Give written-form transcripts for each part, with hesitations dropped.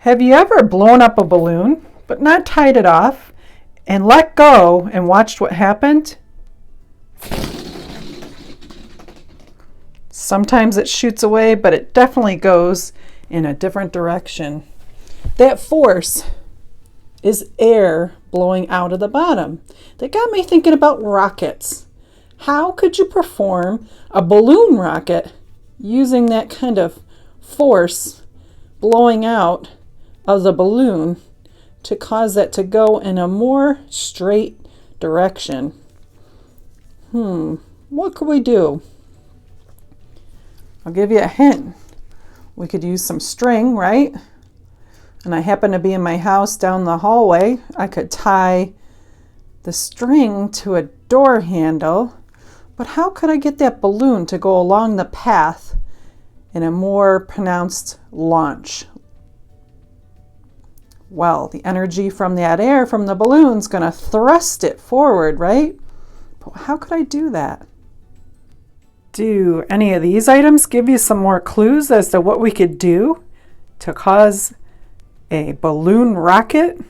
Have you ever blown up a balloon, but not tied it off, and let go and watched what happened? Sometimes it shoots away, but it definitely goes in a different direction. That force is air blowing out of the bottom. That got me thinking about rockets. How could you perform a balloon rocket using that kind of force blowing out of the balloon to cause that to go in a more straight direction? What could we do? I'll give you a hint. We could use some string, right? And I happen to be in my house down the hallway. I could tie the string to a door handle, but how could I get that balloon to go along the path in a more pronounced launch? Well, the energy from that air from the balloon is going to thrust it forward, right? But how could I do that? Do any of these items give you some more clues as to what we could do to cause a balloon rocket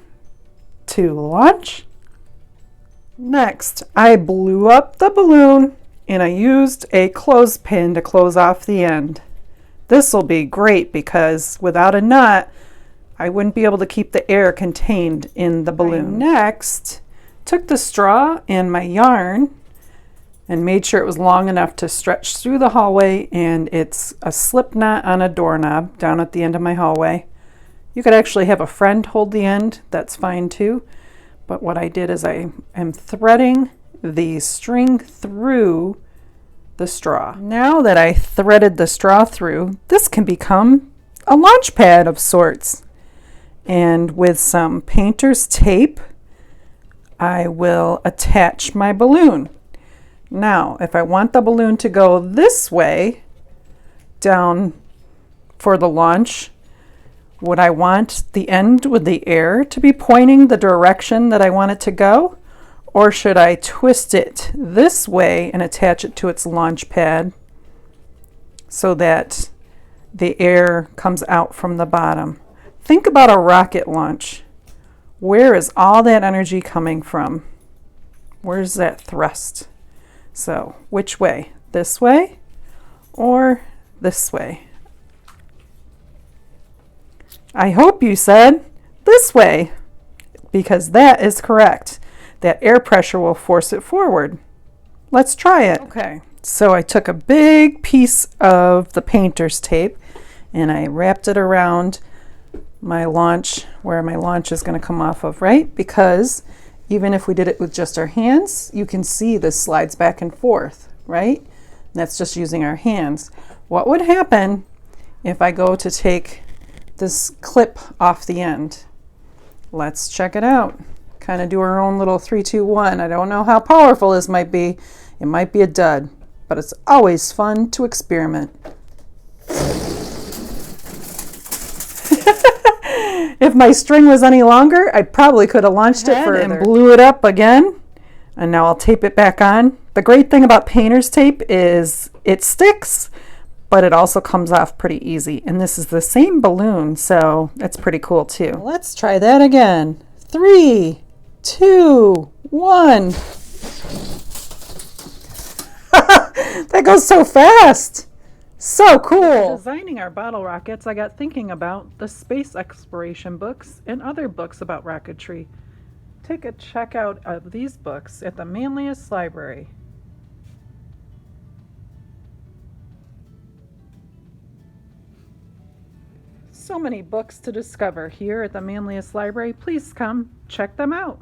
to launch? Next, I blew up the balloon and I used a clothespin to close off the end. This will be great because without a nut, I wouldn't be able to keep the air contained in the balloon. I next took the straw and my yarn and made sure it was long enough to stretch through the hallway, and it's a slip knot on a doorknob down at the end of my hallway. You could actually have a friend hold the end, that's fine too. But what I did is I am threading the string through the straw. Now that I threaded the straw through, this can become a launch pad of sorts. And with some painter's tape, I will attach my balloon. Now, if I want the balloon to go this way down for the launch, would I want the end with the air to be pointing the direction that I want it to go? Or should I twist it this way and attach it to its launch pad so that the air comes out from the bottom? Think about a rocket launch. Where is all that energy coming from? Where's that thrust? So, which way? This way or this way? I hope you said this way, because that is correct. That air pressure will force it forward. Let's try it. Okay, so I took a big piece of the painter's tape and I wrapped it around my launch, where my launch is going to come off of, right? Because even if we did it with just our hands, you can see this slides back and forth, right? And that's just using our hands. What would happen if I go to take this clip off the end? Let's check it out. Kind of do our own little 3, 2, 1. I don't know how powerful this might be. It might be a dud, but it's always fun to experiment. If my string was any longer, I probably could have launched it further and blew it up again. And now I'll tape it back on. The great thing about painter's tape is it sticks, but it also comes off pretty easy. And this is the same balloon, so that's pretty cool too. Let's try that again. 3, 2, 1. That goes so fast. So cool. Designing our bottle rockets, I got thinking about the space exploration books and other books about rocketry. Take a check out of these books at the Manlius Library. So many books to discover here at the Manlius Library. Please come check them out.